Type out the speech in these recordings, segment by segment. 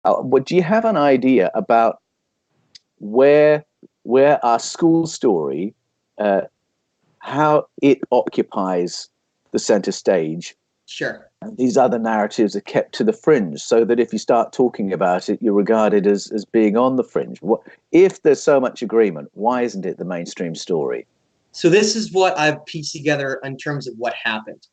But do you have an idea about where where our school story, uh, how it occupies the center stage, Sure. and these other narratives are kept to the fringe, so that if you start talking about it, you're regarded as being on the fringe? What if there's so much agreement? Why isn't it the mainstream story? So this is what I've pieced together in terms of what happened.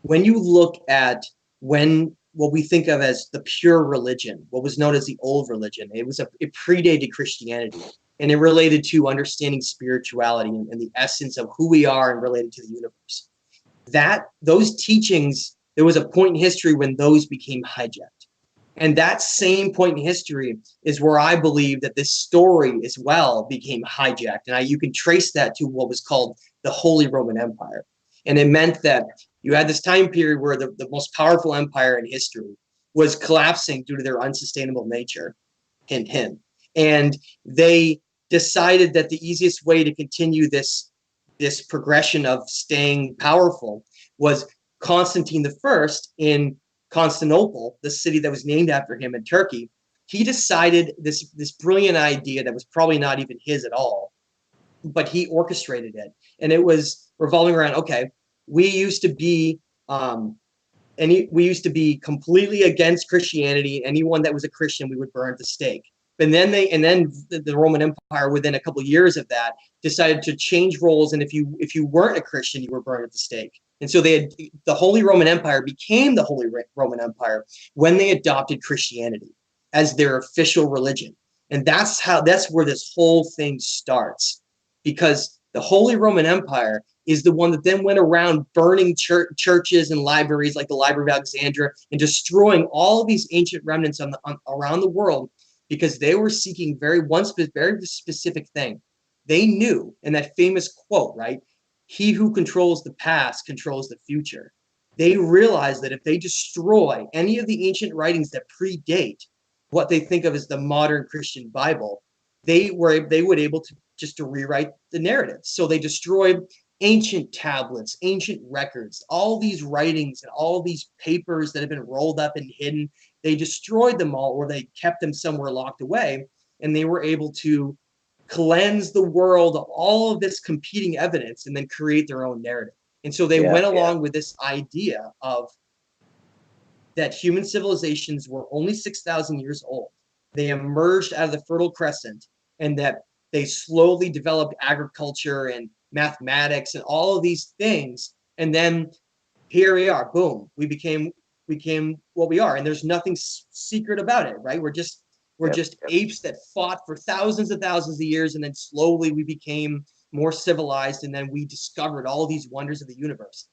When you look at when what we think of as the pure religion, what was known as the old religion, it predated Christianity, and it related to understanding spirituality and the essence of who we are and related to the universe. That those teachings, there was a point in history when those became hijacked. And that same point in history is where I believe that this story as well became hijacked. And you can trace that to what was called the Holy Roman Empire. And it meant that you had this time period where the most powerful empire in history was collapsing due to their unsustainable nature. Hint, hint. And they decided that the easiest way to continue this progression of staying powerful was Constantine the First in Constantinople, the city that was named after him in Turkey. He decided this brilliant idea that was probably not even his at all, but he orchestrated it, and it was revolving around, okay, we used to be we used to be completely against Christianity. Anyone that was a Christian, we would burn at the stake. And then the Roman Empire, within a couple of years of that, decided to change roles. And if you weren't a Christian, you were burned at the stake. And so the Holy Roman Empire became the Holy Roman Empire when they adopted Christianity as their official religion. And that's where this whole thing starts, because the Holy Roman Empire is the one that then went around burning churches and libraries like the Library of Alexandria and destroying all of these ancient remnants around the world, because they were seeking very specific thing. They knew, in that famous quote, right? He who controls the past controls the future. They realized that if they destroy any of the ancient writings that predate what they think of as the modern Christian Bible, they would able to just to rewrite the narrative. So they destroyed ancient tablets, ancient records, all these writings and all these papers that have been rolled up and hidden. They destroyed them all, or they kept them somewhere locked away, and they were able to cleanse the world of all of this competing evidence and then create their own narrative. And so they Yeah, went yeah. along with this idea of that human civilizations were only 6,000 years old. They emerged out of the Fertile Crescent, and that they slowly developed agriculture and mathematics and all of these things. And then here we are, boom, we became what we are. And there's nothing secret about it, right? We're Yep. just apes that fought for thousands of years, and then slowly we became more civilized, and then we discovered all these wonders of the universe.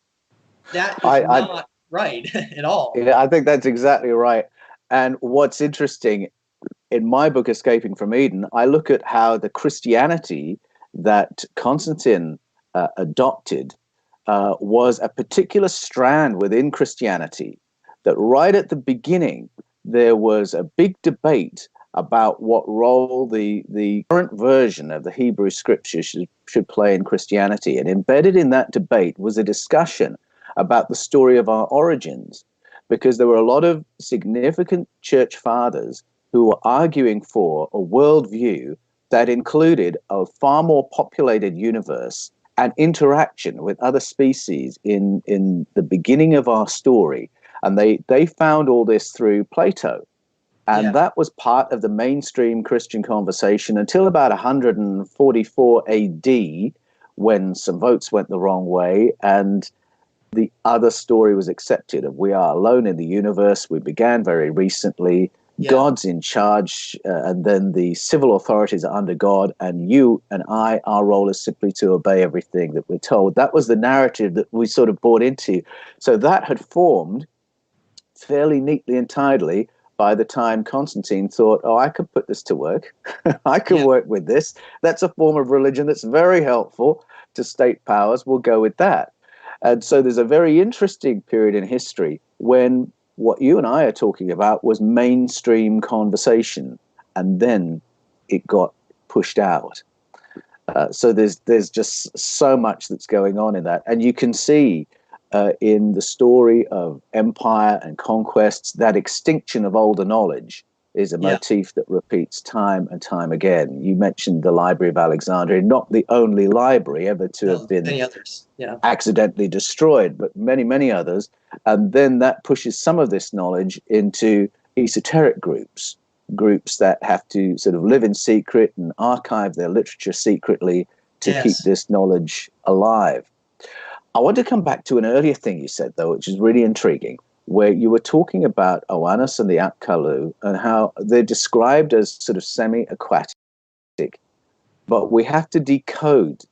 That is I not right at all. Yeah, I think that's exactly right. And what's interesting in my book, Escaping from Eden, I look at how the Christianity that Constantine adopted was a particular strand within Christianity, that right at the beginning, there was a big debate about what role the current version of the Hebrew scripture should play in Christianity. And embedded in that debate was a discussion about the story of our origins, because there were a lot of significant church fathers who were arguing for a worldview that included a far more populated universe and interaction with other species in the beginning of our story. And they found all this through Plato. And Yeah. that was part of the mainstream Christian conversation until about 144 AD, when some votes went the wrong way and the other story was accepted of we are alone in the universe. We began very recently. Yeah. God's in charge, and then the civil authorities are under God, and you and I, our role is simply to obey everything that we're told. That was the narrative that we sort of bought into. So that had formed fairly neatly and tidily by the time Constantine thought, oh, I could put this to work. I could Yeah. work with this. That's a form of religion that's very helpful to state powers. We'll go with that. And so there's a very interesting period in history when what you and I are talking about was mainstream conversation, and then it got pushed out. So there's just so much that's going on in that, and you can see in the story of empire and conquests that extinction of older knowledge is a Yeah. motif that repeats time and time again. You mentioned the Library of Alexandria, not the only library ever to have No, been many others. Yeah. accidentally destroyed, but many, many others. And then that pushes some of this knowledge into esoteric groups, groups that have to sort of live in secret and archive their literature secretly to keep Yes. this knowledge alive. I want to come back to an earlier thing you said, though, which is really intriguing, where you were talking about Oannes and the Apkallu and how they're described as sort of semi-aquatic, but we have to decode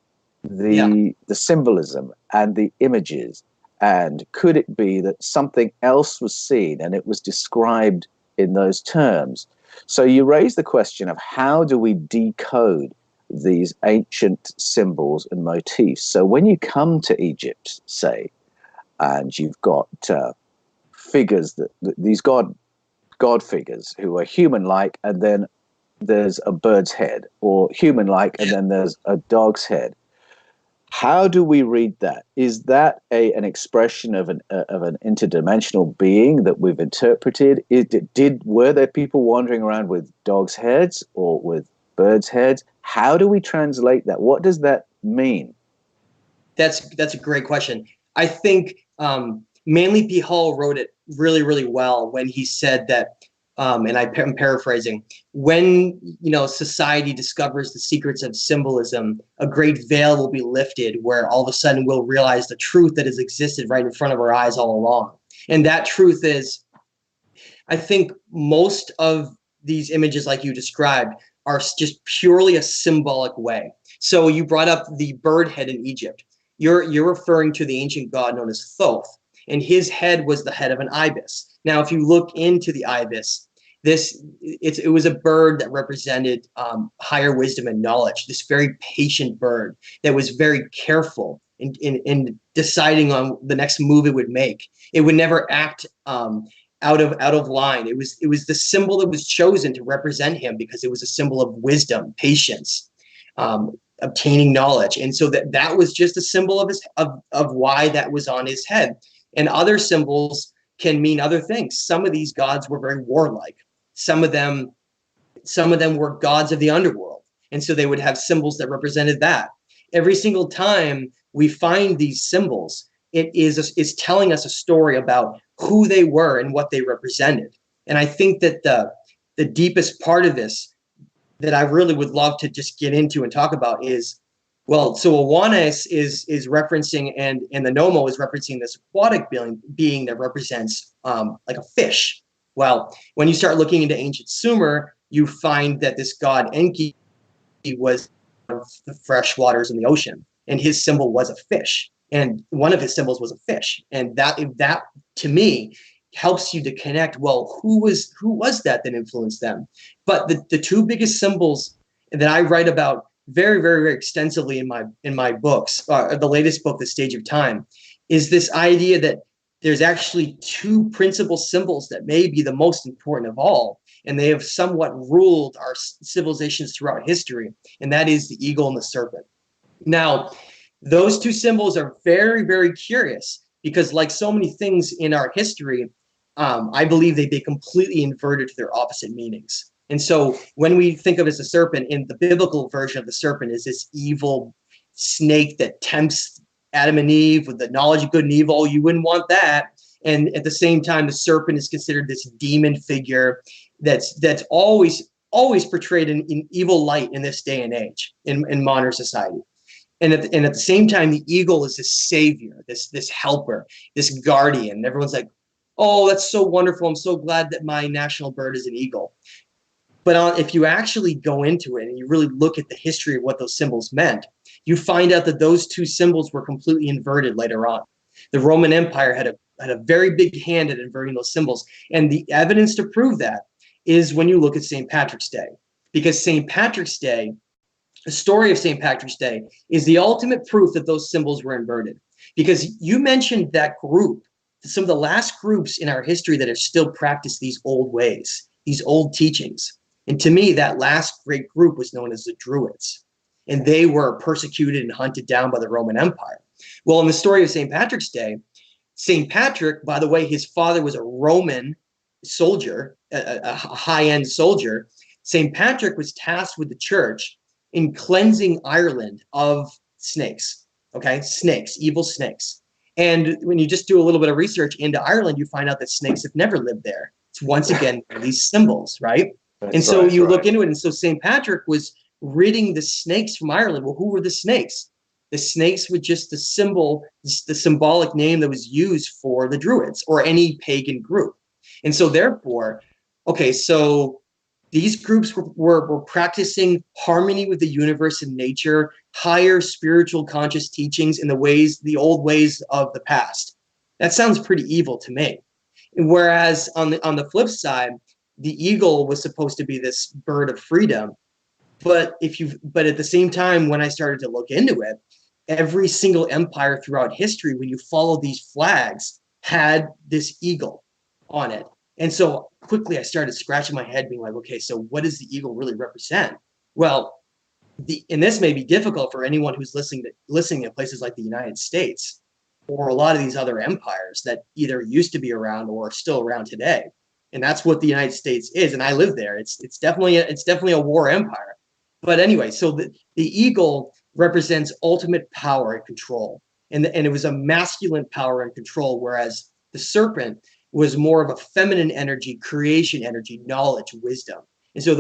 Yeah. the symbolism and the images. And could it be that something else was seen and it was described in those terms? So you raise the question of how do we decode these ancient symbols and motifs? So when you come to Egypt, say, and you've got figures that these god figures who are human-like, and then there's a bird's head, or human-like, and then there's a dog's head. How do we read that? Is that an expression of an interdimensional being that we've interpreted? Were there people wandering around with dogs' heads or with birds' heads? How do we translate that? What does that mean? That's a great question. I think Manly P. Hall wrote it really, really well when he said that, and I'm paraphrasing, when society discovers the secrets of symbolism, a great veil will be lifted where all of a sudden we'll realize the truth that has existed right in front of our eyes all along. And that truth is, I think most of these images like you described are just purely a symbolic way. So you brought up the bird head in Egypt. You're referring to the ancient god known as Thoth, and his head was the head of an ibis. Now, if you look into the ibis, it was a bird that represented higher wisdom and knowledge. This very patient bird that was very careful in deciding on the next move it would make. It would never act out of line. It was the symbol that was chosen to represent him because it was a symbol of wisdom, patience, obtaining knowledge, and so that was just a symbol of why that was on his head. And other symbols can mean other things. Some of these gods were very warlike. Some of them were gods of the underworld, and so they would have symbols that represented that. Every single time we find these symbols, is telling us a story about who they were and what they represented. And I think that the deepest part of this that I really would love to just get into and talk about is, well, so Oannes is referencing, and the Nomo is referencing this aquatic being that represents like a fish. Well, when you start looking into ancient Sumer, you find that this god Enki was the fresh waters in the ocean, and his symbol was a fish. And one of his symbols was a fish. And that to me helps you to connect, well, who was that influenced them? But the two biggest symbols that I write about very, very, very extensively in my books, the latest book, The Stage of Time, is this idea that there's actually two principal symbols that may be the most important of all, and they have somewhat ruled our civilizations throughout history, and that is the eagle and the serpent. Now, those two symbols are very, very curious because, like so many things in our history, I believe they completely inverted to their opposite meanings. And so when we think of it as a serpent, in the biblical version of the serpent is this evil snake that tempts Adam and Eve with the knowledge of good and evil. You wouldn't want that. And at the same time, the serpent is considered this demon figure that's always portrayed in evil light in this day and age in modern society. And at the same time, the eagle is this savior, this helper, this guardian. And everyone's like, oh, that's so wonderful. I'm so glad that my national bird is an eagle. But if you actually go into it and you really look at the history of what those symbols meant, you find out that those two symbols were completely inverted later on. The Roman Empire had a very big hand at inverting those symbols. And the evidence to prove that is when you look at St. Patrick's Day. Because St. Patrick's Day, the story of St. Patrick's Day, is the ultimate proof that those symbols were inverted. Because you mentioned that group, some of the last groups in our history that have still practiced these old ways, these old teachings. And to me, that last great group was known as the Druids. And they were persecuted and hunted down by the Roman Empire. Well, in the story of St. Patrick's Day, St. Patrick, by the way, his father was a Roman soldier, a high-end soldier, St. Patrick was tasked with the church in cleansing Ireland of snakes. Okay, snakes, evil snakes. And when you just do a little bit of research into Ireland, you find out that snakes have never lived there. It's once again these symbols, right? And so you look into it, and so St. Patrick was ridding the snakes from Ireland. Well, who were the snakes? The snakes were just the symbol, the symbolic name that was used for the Druids or any pagan group. And so therefore, okay, so these groups were practicing harmony with the universe and nature, higher spiritual conscious teachings in the old ways of the past. That sounds pretty evil to me. Whereas on the flip side, the eagle was supposed to be this bird of freedom. But at the same time, when I started to look into it, every single empire throughout history, when you follow these flags, had this eagle on it. And so quickly I started scratching my head being like, okay, so what does the eagle really represent? Well, and this may be difficult for anyone who's listening in places like the United States or a lot of these other empires that either used to be around or are still around today. And that's what the United States is. And I live there. It's definitely a war empire. But anyway, so the eagle represents ultimate power and control. And it was a masculine power and control, whereas the serpent was more of a feminine energy, creation energy, knowledge, wisdom. And so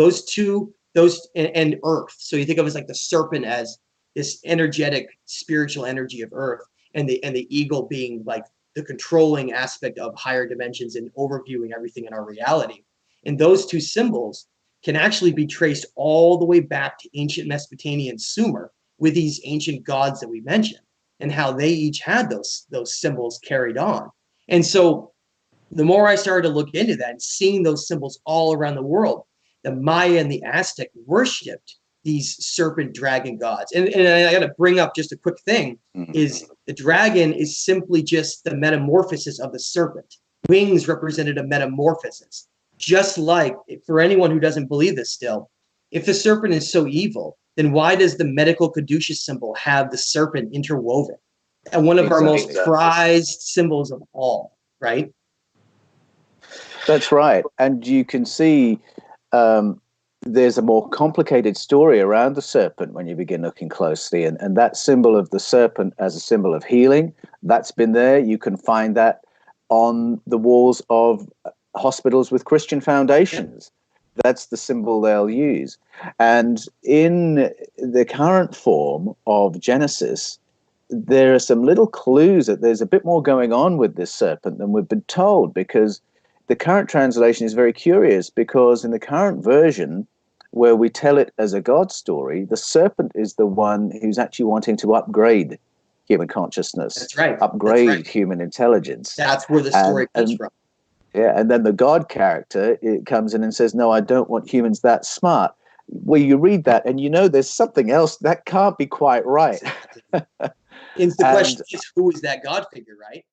and earth. So you think of it as like the serpent as this energetic, spiritual energy of earth, and the eagle being like the controlling aspect of higher dimensions and overviewing everything in our reality. And those two symbols can actually be traced all the way back to ancient Mesopotamian Sumer with these ancient gods that we mentioned and how they each had those symbols carried on. And so the more I started to look into that and seeing those symbols all around the world, the Maya and the Aztec worshipped these serpent dragon gods. And I got to bring up just a quick thing is the dragon is simply just the metamorphosis of the serpent. Wings represented a metamorphosis. Just like, for anyone who doesn't believe this still, if the serpent is so evil, then why does the medical caduceus symbol have the serpent interwoven? And one of our most prized symbols of all, right? That's right. And you can see there's a more complicated story around the serpent when you begin looking closely. And that symbol of the serpent as a symbol of healing, that's been there. You can find that on the walls of hospitals with Christian foundations. That's the symbol they'll use. And in the current form of Genesis, there are some little clues that there's a bit more going on with this serpent than we've been told, because the current translation is very curious, because in the current version, where we tell it as a God story, the serpent is the one who's actually wanting to upgrade human consciousness. That's right. Upgrade human intelligence. That's where the story comes from. Yeah, and then the God character, it comes in and says, no, I don't want humans that smart. Well, you read that and you know there's something else that can't be quite right. And the question is, who is that God figure, right?